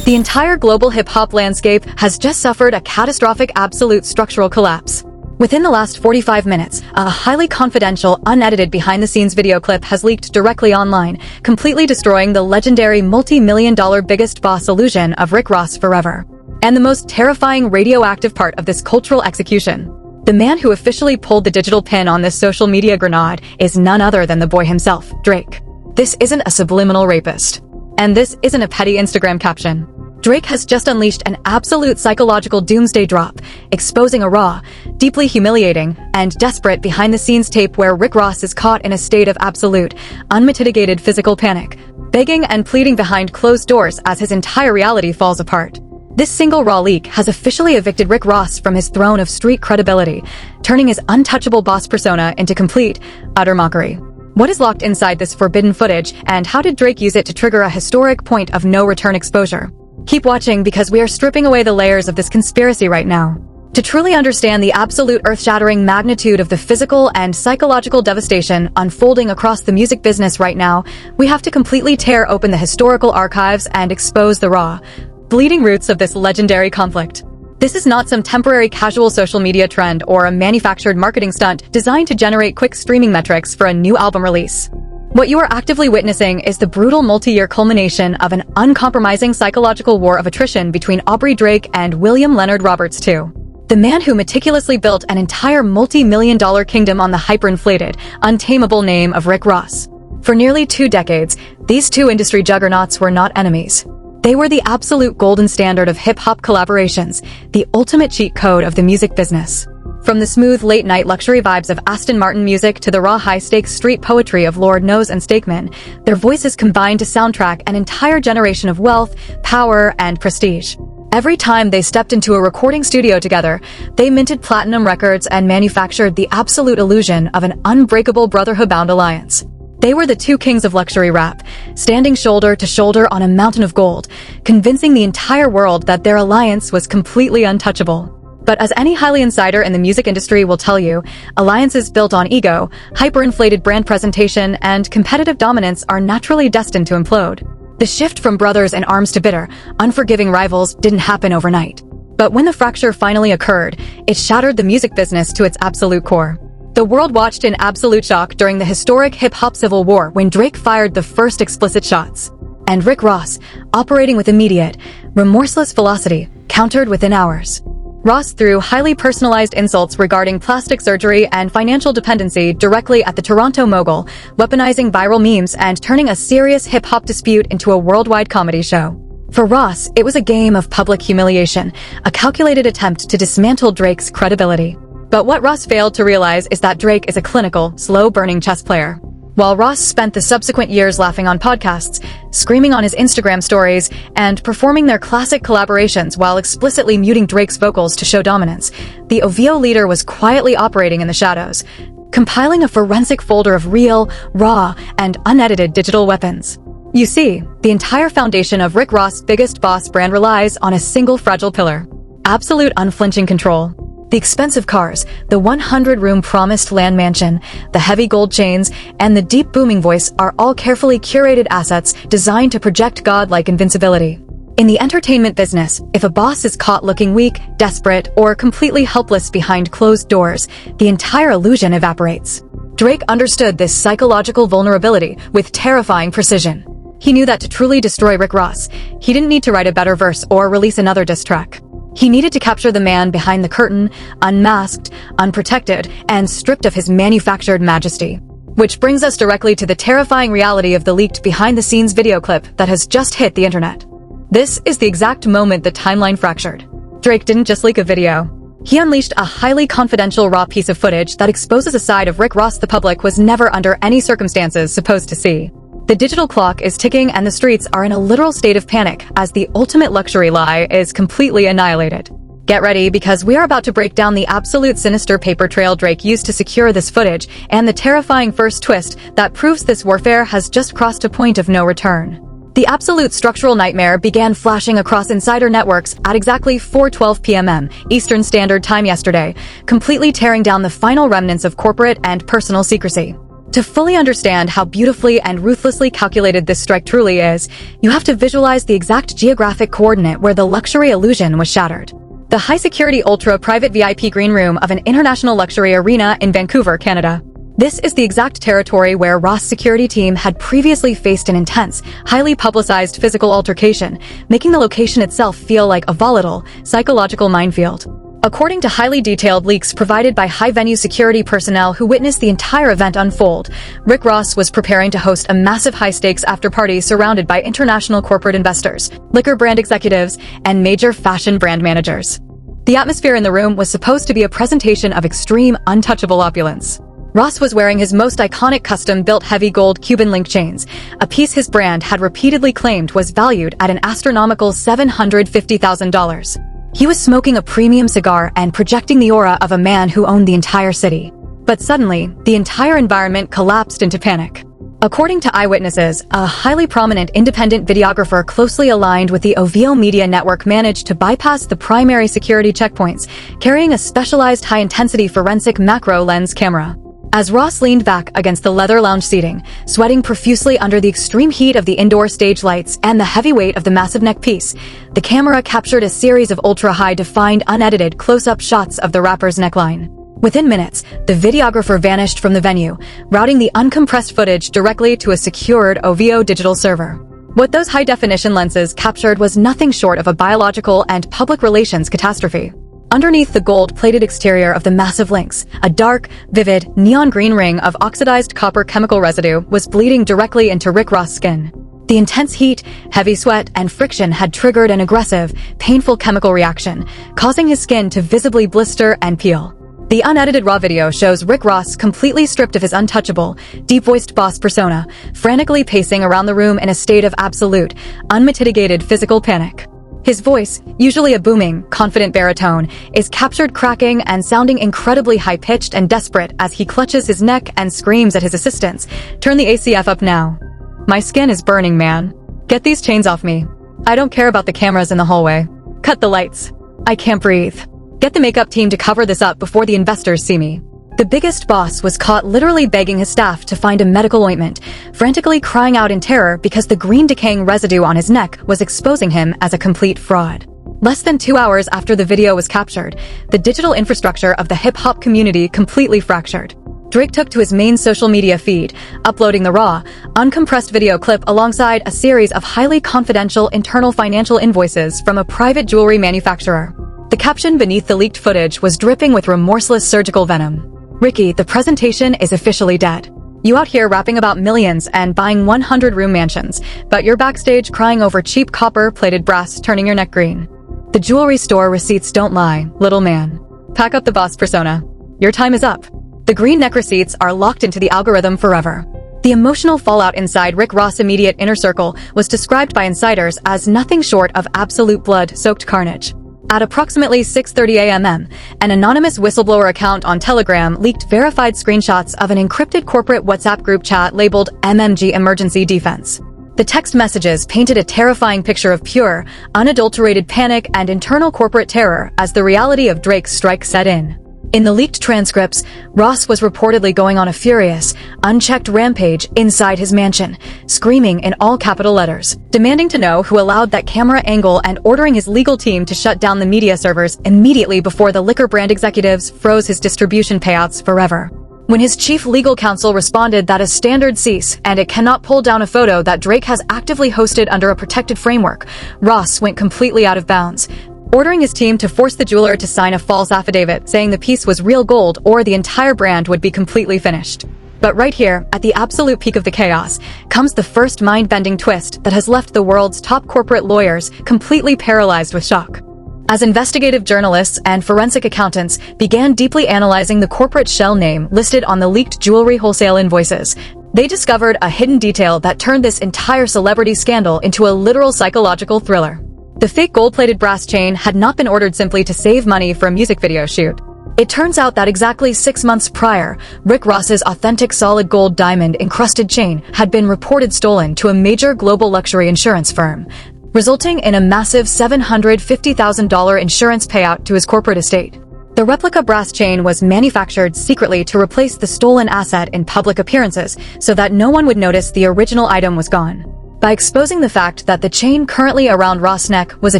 The entire global hip-hop landscape has just suffered a catastrophic absolute structural collapse. Within the last 45 minutes, a highly confidential, unedited behind-the-scenes video clip has leaked directly online, completely destroying the legendary multi-million-dollar Biggest Boss illusion of Rick Ross forever. And the most terrifying radioactive part of this cultural execution. The man who officially pulled the digital pin on this social media grenade is none other than the boy himself, Drake. This isn't a subliminal rapist. And this isn't a petty Instagram caption. Drake has just unleashed an absolute psychological doomsday drop, exposing a raw, deeply humiliating, and desperate behind-the-scenes tape where Rick Ross is caught in a state of absolute, unmitigated physical panic, begging and pleading behind closed doors as his entire reality falls apart. This single raw leak has officially evicted Rick Ross from his throne of street credibility, turning his untouchable boss persona into complete, utter mockery. What is locked inside this forbidden footage, and how did Drake use it to trigger a historic point of no-return exposure? Keep watching because we are stripping away the layers of this conspiracy right now. To truly understand the absolute earth-shattering magnitude of the physical and psychological devastation unfolding across the music business right now, we have to completely tear open the historical archives and expose the raw, bleeding roots of this legendary conflict. This is not some temporary casual social media trend or a manufactured marketing stunt designed to generate quick streaming metrics for a new album release. What you are actively witnessing is the brutal multi-year culmination of an uncompromising psychological war of attrition between Aubrey Drake and William Leonard Roberts II. The man who meticulously built an entire multi-million-dollar kingdom on the hyperinflated, untamable name of Rick Ross. For nearly 2 decades, these two industry juggernauts were not enemies. They were the absolute golden standard of hip-hop collaborations, the ultimate cheat code of the music business. From the smooth late-night luxury vibes of Aston Martin music to the raw high-stakes street poetry of Lord Knows and Stakeman, their voices combined to soundtrack an entire generation of wealth, power, and prestige. Every time they stepped into a recording studio together, they minted platinum records and manufactured the absolute illusion of an unbreakable brotherhood-bound alliance. They were the two kings of luxury rap, standing shoulder to shoulder on a mountain of gold, convincing the entire world that their alliance was completely untouchable. But as any highly insider in the music industry will tell you, alliances built on ego, hyperinflated brand presentation, and competitive dominance are naturally destined to implode. The shift from brothers in arms to bitter, unforgiving rivals didn't happen overnight. But when the fracture finally occurred, it shattered the music business to its absolute core. The world watched in absolute shock during the historic hip-hop civil war when Drake fired the first explicit shots. And Rick Ross, operating with immediate, remorseless velocity, countered within hours. Ross threw highly personalized insults regarding plastic surgery and financial dependency directly at the Toronto mogul, weaponizing viral memes and turning a serious hip-hop dispute into a worldwide comedy show. For Ross, it was a game of public humiliation, a calculated attempt to dismantle Drake's credibility. But what Ross failed to realize is that Drake is a clinical, slow-burning chess player. While Ross spent the subsequent years laughing on podcasts, screaming on his Instagram stories, and performing their classic collaborations while explicitly muting Drake's vocals to show dominance, the OVO leader was quietly operating in the shadows, compiling a forensic folder of real, raw, and unedited digital weapons. You see, the entire foundation of Rick Ross' Biggest Boss brand relies on a single fragile pillar: absolute unflinching control. The expensive cars, the 100-room promised land mansion, the heavy gold chains, and the deep booming voice are all carefully curated assets designed to project godlike invincibility. In the entertainment business, if a boss is caught looking weak, desperate, or completely helpless behind closed doors, the entire illusion evaporates. Drake understood this psychological vulnerability with terrifying precision. He knew that to truly destroy Rick Ross, he didn't need to write a better verse or release another diss track. He needed to capture the man behind the curtain, unmasked, unprotected, and stripped of his manufactured majesty. Which brings us directly to the terrifying reality of the leaked behind-the-scenes video clip that has just hit the internet. This is the exact moment the timeline fractured. Drake didn't just leak a video. He unleashed a highly confidential raw piece of footage that exposes a side of Rick Ross the public was never under any circumstances supposed to see. The digital clock is ticking and the streets are in a literal state of panic as the ultimate luxury lie is completely annihilated. Get ready because we are about to break down the absolute sinister paper trail Drake used to secure this footage and the terrifying first twist that proves this warfare has just crossed a point of no return. The absolute structural nightmare began flashing across insider networks at exactly 4:12 p.m. Eastern Standard Time yesterday, completely tearing down the final remnants of corporate and personal secrecy. To fully understand how beautifully and ruthlessly calculated this strike truly is, you have to visualize the exact geographic coordinate where the luxury illusion was shattered. The high-security ultra-private VIP green room of an international luxury arena in Vancouver, Canada. This is the exact territory where Ross' security team had previously faced an intense, highly publicized physical altercation, making the location itself feel like a volatile, psychological minefield. According to highly detailed leaks provided by high-venue security personnel who witnessed the entire event unfold, Rick Ross was preparing to host a massive high-stakes after-party surrounded by international corporate investors, liquor brand executives, and major fashion brand managers. The atmosphere in the room was supposed to be a presentation of extreme, untouchable opulence. Ross was wearing his most iconic custom-built heavy gold Cuban link chains, a piece his brand had repeatedly claimed was valued at an astronomical $750,000. He was smoking a premium cigar and projecting the aura of a man who owned the entire city. But suddenly, the entire environment collapsed into panic. According to eyewitnesses, a highly prominent independent videographer closely aligned with the OVO media network managed to bypass the primary security checkpoints, carrying a specialized high-intensity forensic macro lens camera. As Ross leaned back against the leather lounge seating, sweating profusely under the extreme heat of the indoor stage lights and the heavy weight of the massive neck piece, the camera captured a series of ultra-high-defined, unedited close-up shots of the rapper's neckline. Within minutes, the videographer vanished from the venue, routing the uncompressed footage directly to a secured OVO digital server. What those high-definition lenses captured was nothing short of a biological and public relations catastrophe. Underneath the gold-plated exterior of the massive links, a dark, vivid, neon green ring of oxidized copper chemical residue was bleeding directly into Rick Ross' skin. The intense heat, heavy sweat, and friction had triggered an aggressive, painful chemical reaction, causing his skin to visibly blister and peel. The unedited raw video shows Rick Ross completely stripped of his untouchable, deep-voiced boss persona, frantically pacing around the room in a state of absolute, unmitigated physical panic. His voice, usually a booming, confident baritone, is captured cracking and sounding incredibly high-pitched and desperate as he clutches his neck and screams at his assistants, "Turn the ACF up now. My skin is burning, man. Get these chains off me. I don't care about the cameras in the hallway. Cut the lights. I can't breathe. Get the makeup team to cover this up before the investors see me." The biggest boss was caught literally begging his staff to find a medical ointment, frantically crying out in terror because the green decaying residue on his neck was exposing him as a complete fraud. Less than 2 hours after the video was captured, the digital infrastructure of the hip-hop community completely fractured. Drake took to his main social media feed, uploading the raw, uncompressed video clip alongside a series of highly confidential internal financial invoices from a private jewelry manufacturer. The caption beneath the leaked footage was dripping with remorseless surgical venom. "Ricky, the presentation is officially dead. You out here rapping about millions and buying 100-room mansions, but you're backstage crying over cheap copper-plated brass turning your neck green. The jewelry store receipts don't lie, little man. Pack up the boss persona. Your time is up." The green neck receipts are locked into the algorithm forever. The emotional fallout inside Rick Ross' immediate inner circle was described by insiders as nothing short of absolute blood-soaked carnage. At approximately 6:30 a.m., an anonymous whistleblower account on Telegram leaked verified screenshots of an encrypted corporate WhatsApp group chat labeled MMG Emergency Defense. The text messages painted a terrifying picture of pure, unadulterated panic and internal corporate terror as the reality of Drake's strike set in. In the leaked transcripts, Ross was reportedly going on a furious, unchecked rampage inside his mansion, screaming in all capital letters, demanding to know who allowed that camera angle and ordering his legal team to shut down the media servers immediately before the liquor brand executives froze his distribution payouts forever. When his chief legal counsel responded that a standard cease and it cannot pull down a photo that Drake has actively hosted under a protected framework, Ross went completely out of bounds, ordering his team to force the jeweler to sign a false affidavit saying the piece was real gold or the entire brand would be completely finished. But right here, at the absolute peak of the chaos, comes the first mind-bending twist that has left the world's top corporate lawyers completely paralyzed with shock. As investigative journalists and forensic accountants began deeply analyzing the corporate shell name listed on the leaked jewelry wholesale invoices, they discovered a hidden detail that turned this entire celebrity scandal into a literal psychological thriller. The fake gold-plated brass chain had not been ordered simply to save money for a music video shoot. It turns out that exactly 6 months prior, Rick Ross's authentic solid gold diamond-encrusted chain had been reported stolen to a major global luxury insurance firm, resulting in a massive $750,000 insurance payout to his corporate estate. The replica brass chain was manufactured secretly to replace the stolen asset in public appearances so that no one would notice the original item was gone. By exposing the fact that the chain currently around Ross' neck was a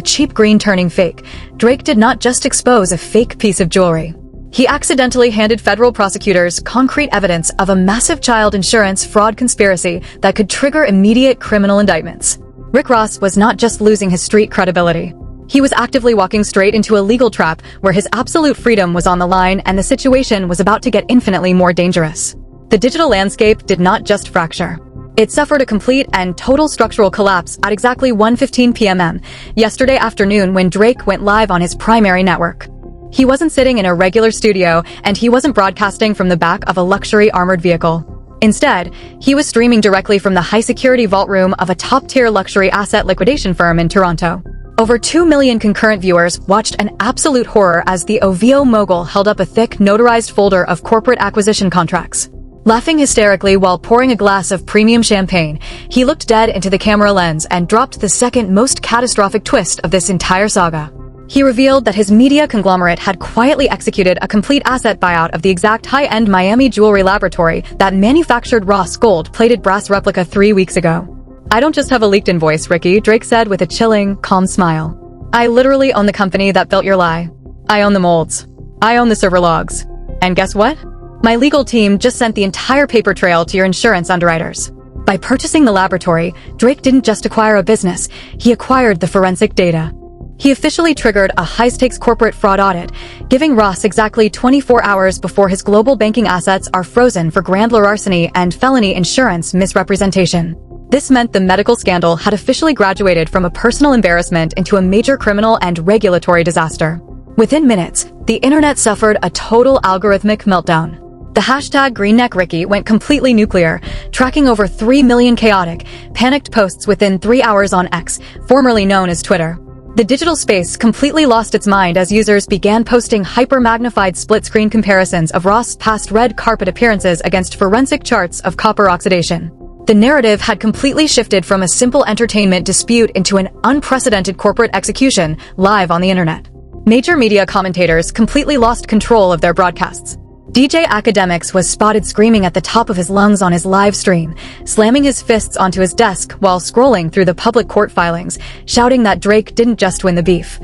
cheap green turning fake, Drake did not just expose a fake piece of jewelry. He accidentally handed federal prosecutors concrete evidence of a massive child insurance fraud conspiracy that could trigger immediate criminal indictments. Rick Ross was not just losing his street credibility. He was actively walking straight into a legal trap where his absolute freedom was on the line and the situation was about to get infinitely more dangerous. The digital landscape did not just fracture. It suffered a complete and total structural collapse at exactly 1:15 p.m. yesterday afternoon when Drake went live on his primary network. He wasn't sitting in a regular studio, and he wasn't broadcasting from the back of a luxury armored vehicle. Instead, he was streaming directly from the high-security vault room of a top-tier luxury asset liquidation firm in Toronto. Over 2 million concurrent viewers watched an absolute horror as the OVO mogul held up a thick, notarized folder of corporate acquisition contracts. Laughing hysterically while pouring a glass of premium champagne, he looked dead into the camera lens and dropped the second most catastrophic twist of this entire saga. He revealed that his media conglomerate had quietly executed a complete asset buyout of the exact high-end Miami jewelry laboratory that manufactured Ross gold-plated brass replica 3 weeks ago. "I don't just have a leaked invoice, Ricky," Drake said with a chilling, calm smile. "I literally own the company that built your lie. I own the molds. I own the server logs. And guess what? My legal team just sent the entire paper trail to your insurance underwriters." By purchasing the laboratory, Drake didn't just acquire a business, he acquired the forensic data. He officially triggered a high-stakes corporate fraud audit, giving Ross exactly 24 hours before his global banking assets are frozen for grand larceny and felony insurance misrepresentation. This meant the medical scandal had officially graduated from a personal embarrassment into a major criminal and regulatory disaster. Within minutes, the internet suffered a total algorithmic meltdown. The hashtag GreenNeckRicky went completely nuclear, tracking over 3 million chaotic, panicked posts within 3 hours on X, formerly known as Twitter. The digital space completely lost its mind as users began posting hyper-magnified split-screen comparisons of Ross' past red carpet appearances against forensic charts of copper oxidation. The narrative had completely shifted from a simple entertainment dispute into an unprecedented corporate execution live on the internet. Major media commentators completely lost control of their broadcasts. DJ Academics was spotted screaming at the top of his lungs on his live stream, slamming his fists onto his desk while scrolling through the public court filings, shouting that Drake didn't just win the beef.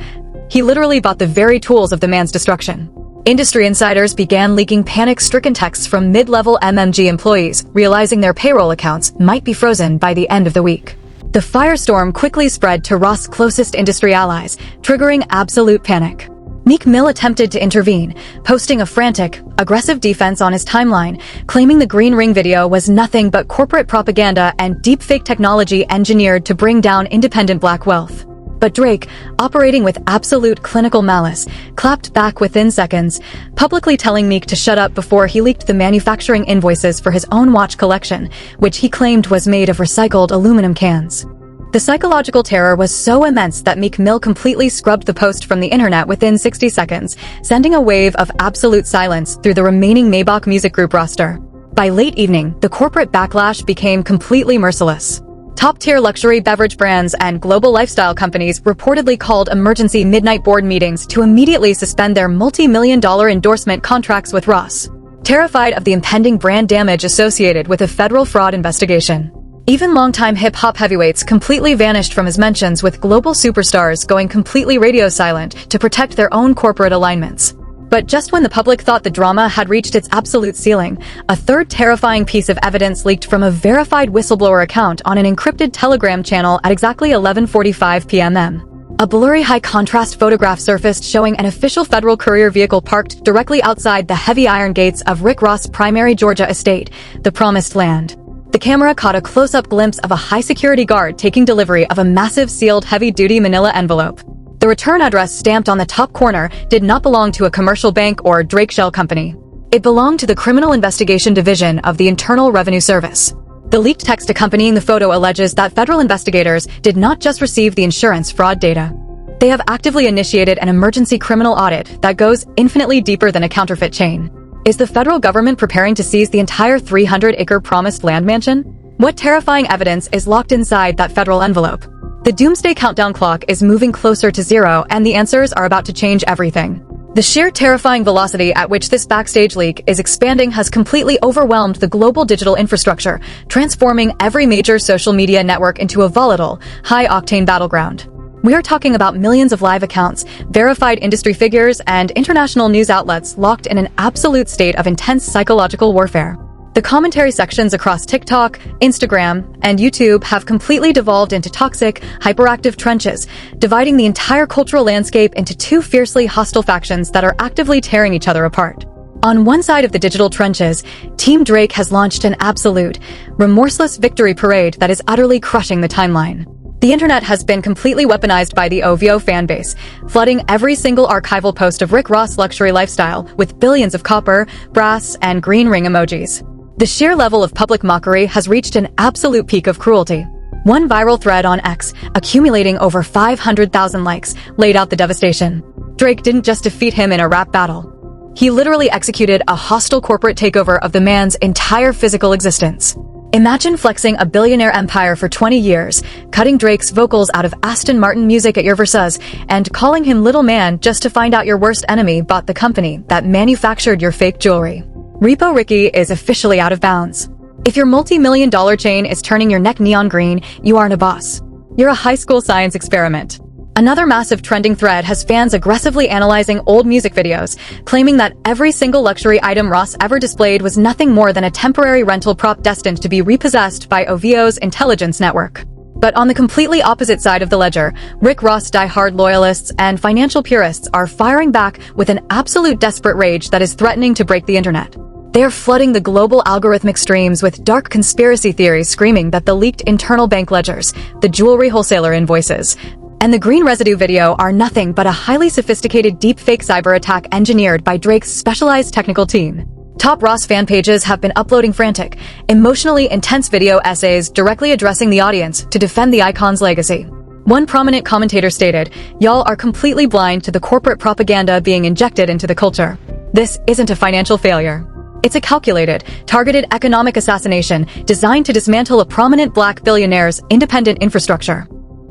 He literally bought the very tools of the man's destruction. Industry insiders began leaking panic-stricken texts from mid-level MMG employees, realizing their payroll accounts might be frozen by the end of the week. The firestorm quickly spread to Ross' closest industry allies, triggering absolute panic. Meek Mill attempted to intervene, posting a frantic, aggressive defense on his timeline, claiming the Green Ring video was nothing but corporate propaganda and deepfake technology engineered to bring down independent black wealth. But Drake, operating with absolute clinical malice, clapped back within seconds, publicly telling Meek to shut up before he leaked the manufacturing invoices for his own watch collection, which he claimed was made of recycled aluminum cans. The psychological terror was so immense that Meek Mill completely scrubbed the post from the internet within 60 seconds, sending a wave of absolute silence through the remaining Maybach Music Group roster. By late evening, the corporate backlash became completely merciless. Top-tier luxury beverage brands and global lifestyle companies reportedly called emergency midnight board meetings to immediately suspend their multi-million-dollar endorsement contracts with Ross, terrified of the impending brand damage associated with a federal fraud investigation. Even longtime hip-hop heavyweights completely vanished from his mentions, with global superstars going completely radio silent to protect their own corporate alignments. But just when the public thought the drama had reached its absolute ceiling, a third terrifying piece of evidence leaked from a verified whistleblower account on an encrypted Telegram channel at exactly 11:45 p.m. A blurry high-contrast photograph surfaced showing an official federal courier vehicle parked directly outside the heavy iron gates of Rick Ross' primary Georgia estate, the Promised Land. The camera caught a close-up glimpse of a high-security guard taking delivery of a massive sealed heavy-duty manila envelope. The return address stamped on the top corner did not belong to a commercial bank or Drake Shell company. It belonged to the Criminal Investigation Division of the Internal Revenue Service. The leaked text accompanying the photo alleges that federal investigators did not just receive the insurance fraud data. They have actively initiated an emergency criminal audit that goes infinitely deeper than a counterfeit chain. Is the federal government preparing to seize the entire 300-acre Promised Land mansion? What terrifying evidence is locked inside that federal envelope? The doomsday countdown clock is moving closer to zero, and the answers are about to change everything. The sheer terrifying velocity at which this backstage leak is expanding has completely overwhelmed the global digital infrastructure, transforming every major social media network into a volatile, high-octane battleground. We are talking about millions of live accounts, verified industry figures, and international news outlets locked in an absolute state of intense psychological warfare. The commentary sections across TikTok, Instagram, and YouTube have completely devolved into toxic, hyperactive trenches, dividing the entire cultural landscape into two fiercely hostile factions that are actively tearing each other apart. On one side of the digital trenches, Team Drake has launched an absolute, remorseless victory parade that is utterly crushing the timeline. The internet has been completely weaponized by the OVO fanbase, flooding every single archival post of Rick Ross' luxury lifestyle with billions of copper, brass, and green ring emojis. The sheer level of public mockery has reached an absolute peak of cruelty. One viral thread on X, accumulating over 500,000 likes, laid out the devastation. Drake didn't just defeat him in a rap battle. He literally executed a hostile corporate takeover of the man's entire physical existence. Imagine flexing a billionaire empire for 20 years, cutting Drake's vocals out of Aston Martin music at your Versace, and calling him little man just to find out your worst enemy bought the company that manufactured your fake jewelry. Repo Ricky is officially out of bounds. If your multi-million-dollar chain is turning your neck neon green, you aren't a boss. You're a high school science experiment. Another massive trending thread has fans aggressively analyzing old music videos, claiming that every single luxury item Ross ever displayed was nothing more than a temporary rental prop destined to be repossessed by OVO's intelligence network. But on the completely opposite side of the ledger, Rick Ross die-hard loyalists and financial purists are firing back with an absolute desperate rage that is threatening to break the internet. They are flooding the global algorithmic streams with dark conspiracy theories screaming that the leaked internal bank ledgers, the jewelry wholesaler invoices, and the green residue video are nothing but a highly sophisticated deepfake cyber attack engineered by Drake's specialized technical team. Top Ross fan pages have been uploading frantic, emotionally intense video essays directly addressing the audience to defend the icon's legacy. One prominent commentator stated, "Y'all are completely blind to the corporate propaganda being injected into the culture. This isn't a financial failure. It's a calculated, targeted economic assassination designed to dismantle a prominent black billionaire's independent infrastructure."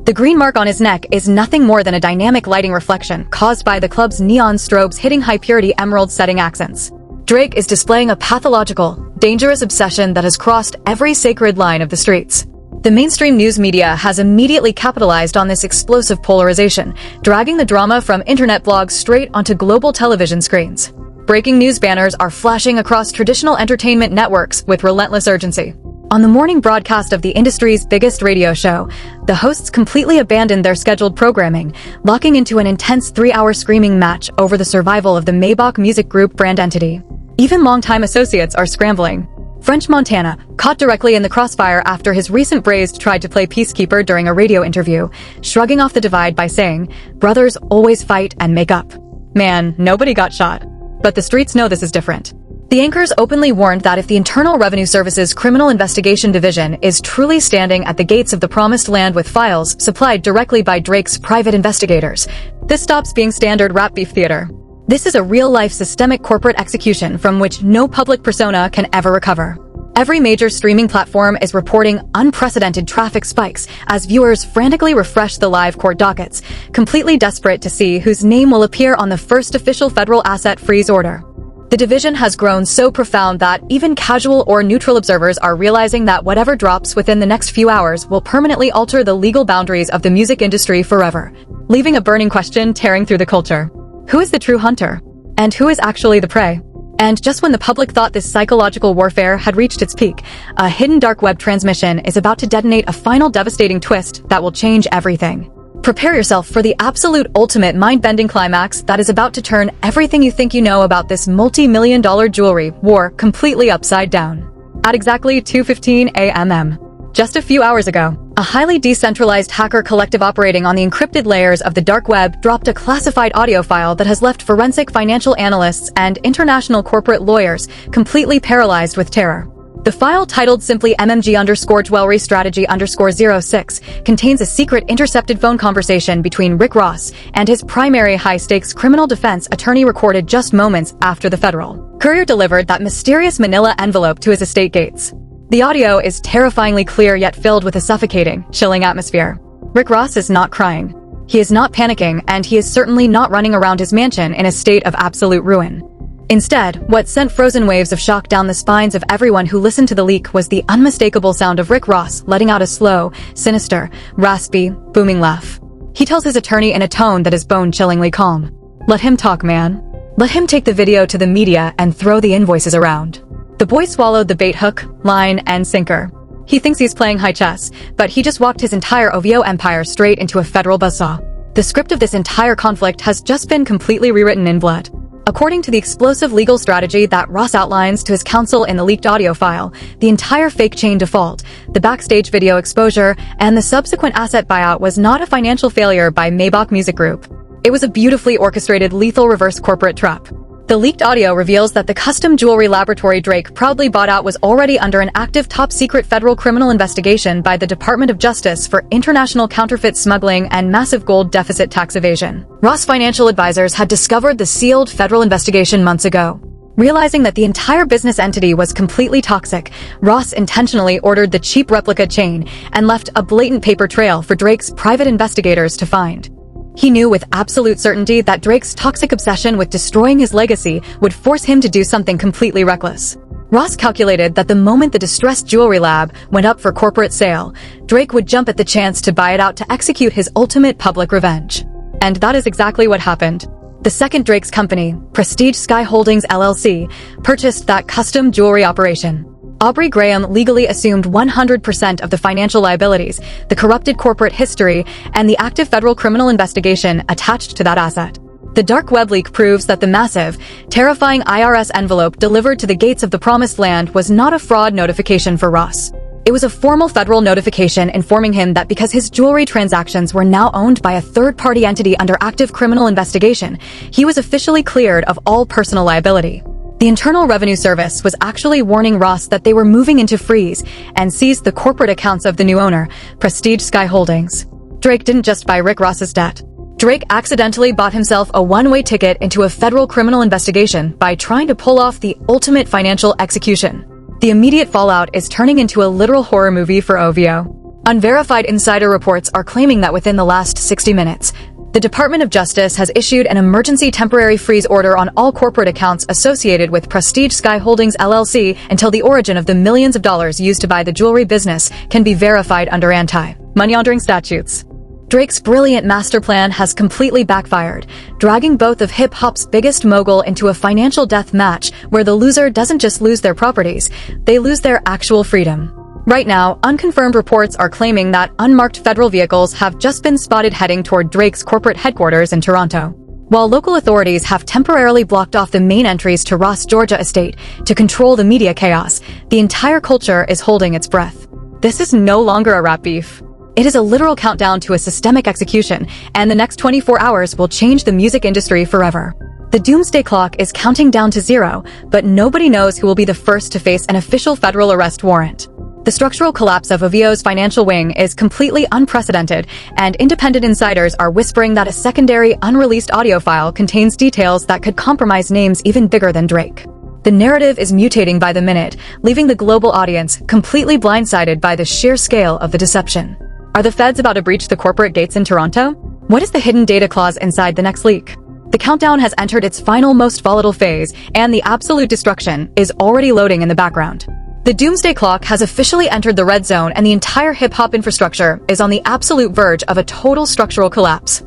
The green mark on his neck is nothing more than a dynamic lighting reflection caused by the club's neon strobes hitting high-purity emerald setting accents. Drake is displaying a pathological, dangerous obsession that has crossed every sacred line of the streets. The mainstream news media has immediately capitalized on this explosive polarization, dragging the drama from internet blogs straight onto global television screens. Breaking news banners are flashing across traditional entertainment networks with relentless urgency. On the morning broadcast of the industry's biggest radio show, the hosts completely abandoned their scheduled programming, locking into an intense 3-hour screaming match over the survival of the Maybach Music Group brand entity. Even longtime associates are scrambling. French Montana, caught directly in the crossfire after his recent braised tried to play peacekeeper during a radio interview, shrugging off the divide by saying, "Brothers always fight and make up." Man, nobody got shot. But the streets know this is different. The anchors openly warned that if the Internal Revenue Service's Criminal Investigation Division is truly standing at the gates of the promised land with files supplied directly by Drake's private investigators, this stops being standard rap beef theater. This is a real-life systemic corporate execution from which no public persona can ever recover. Every major streaming platform is reporting unprecedented traffic spikes as viewers frantically refresh the live court dockets, completely desperate to see whose name will appear on the first official federal asset freeze order. The division has grown so profound that even casual or neutral observers are realizing that whatever drops within the next few hours will permanently alter the legal boundaries of the music industry forever, leaving a burning question tearing through the culture. Who is the true hunter? And who is actually the prey? And just when the public thought this psychological warfare had reached its peak, a hidden dark web transmission is about to detonate a final devastating twist that will change everything. Prepare yourself for the absolute ultimate mind-bending climax that is about to turn everything you think you know about this multi-million-dollar jewelry war completely upside down. At exactly 2:15 a.m. Just a few hours ago, a highly decentralized hacker collective operating on the encrypted layers of the dark web dropped a classified audio file that has left forensic financial analysts and international corporate lawyers completely paralyzed with terror. The file, titled simply MMG_Jewelry Strategy_06, contains a secret intercepted phone conversation between Rick Ross and his primary high-stakes criminal defense attorney recorded just moments after the federal courier delivered that mysterious manila envelope to his estate gates. The audio is terrifyingly clear yet filled with a suffocating, chilling atmosphere. Rick Ross is not crying. He is not panicking, and he is certainly not running around his mansion in a state of absolute ruin. Instead, what sent frozen waves of shock down the spines of everyone who listened to the leak was the unmistakable sound of Rick Ross letting out a slow, sinister, raspy, booming laugh. He tells his attorney in a tone that is bone-chillingly calm. "Let him talk, man. Let him take the video to the media and throw the invoices around." The boy swallowed the bait hook, line, and sinker. He thinks he's playing high chess, but he just walked his entire OVO empire straight into a federal buzzsaw. The script of this entire conflict has just been completely rewritten in blood. According to the explosive legal strategy that Ross outlines to his counsel in the leaked audio file, the entire fake chain default, the backstage video exposure, and the subsequent asset buyout was not a financial failure by Maybach Music Group. It was a beautifully orchestrated lethal reverse corporate trap. The leaked audio reveals that the custom jewelry laboratory Drake proudly bought out was already under an active top-secret federal criminal investigation by the Department of Justice for international counterfeit smuggling and massive gold deficit tax evasion. Ross financial advisors had discovered the sealed federal investigation months ago. Realizing that the entire business entity was completely toxic, Ross intentionally ordered the cheap replica chain and left a blatant paper trail for Drake's private investigators to find. He knew with absolute certainty that Drake's toxic obsession with destroying his legacy would force him to do something completely reckless. Ross calculated that the moment the distressed jewelry lab went up for corporate sale, Drake would jump at the chance to buy it out to execute his ultimate public revenge. And that is exactly what happened. The second Drake's company, Prestige Sky Holdings LLC, purchased that custom jewelry operation. Aubrey Graham legally assumed 100% of the financial liabilities, the corrupted corporate history, and the active federal criminal investigation attached to that asset. The dark web leak proves that the massive, terrifying IRS envelope delivered to the gates of the promised land was not a fraud notification for Ross. It was a formal federal notification informing him that because his jewelry transactions were now owned by a third-party entity under active criminal investigation, he was officially cleared of all personal liability. The Internal Revenue Service was actually warning Ross that they were moving into freeze and seized the corporate accounts of the new owner, Prestige Sky Holdings. Drake didn't just buy Rick Ross's debt. Drake accidentally bought himself a one-way ticket into a federal criminal investigation by trying to pull off the ultimate financial execution. The immediate fallout is turning into a literal horror movie for OVO. Unverified insider reports are claiming that within the last 60 minutes, the Department of Justice has issued an emergency temporary freeze order on all corporate accounts associated with Prestige Sky Holdings LLC until the origin of the millions of dollars used to buy the jewelry business can be verified under anti-money laundering statutes. Drake's brilliant master plan has completely backfired, dragging both of hip-hop's biggest mogul into a financial death match where the loser doesn't just lose their properties, they lose their actual freedom. Right now, unconfirmed reports are claiming that unmarked federal vehicles have just been spotted heading toward Drake's corporate headquarters in Toronto. While local authorities have temporarily blocked off the main entries to Ross Georgia estate to control the media chaos, the entire culture is holding its breath. This is no longer a rap beef. It is a literal countdown to a systemic execution, and the next 24 hours will change the music industry forever. The doomsday clock is counting down to zero, but nobody knows who will be the first to face an official federal arrest warrant. The structural collapse of OVO's financial wing is completely unprecedented, and independent insiders are whispering that a secondary, unreleased audio file contains details that could compromise names even bigger than Drake. The narrative is mutating by the minute, leaving the global audience completely blindsided by the sheer scale of the deception. Are the feds about to breach the corporate gates in Toronto? What is the hidden data clause inside the next leak? The countdown has entered its final, most volatile phase, and the absolute destruction is already loading in the background. The doomsday clock has officially entered the red zone, and the entire hip-hop infrastructure is on the absolute verge of a total structural collapse.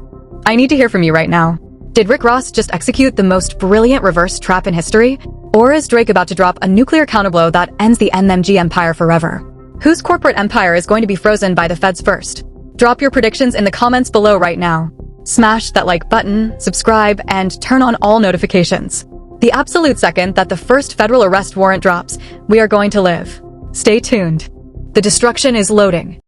I need to hear from you right now. Did Rick Ross just execute the most brilliant reverse trap in history? Or is Drake about to drop a nuclear counterblow that ends the NMG empire forever? Whose corporate empire is going to be frozen by the feds first? Drop your predictions in the comments below right now. Smash that like button, subscribe, and turn on all notifications. The absolute second that the first federal arrest warrant drops, we are going to live. Stay tuned. The destruction is loading.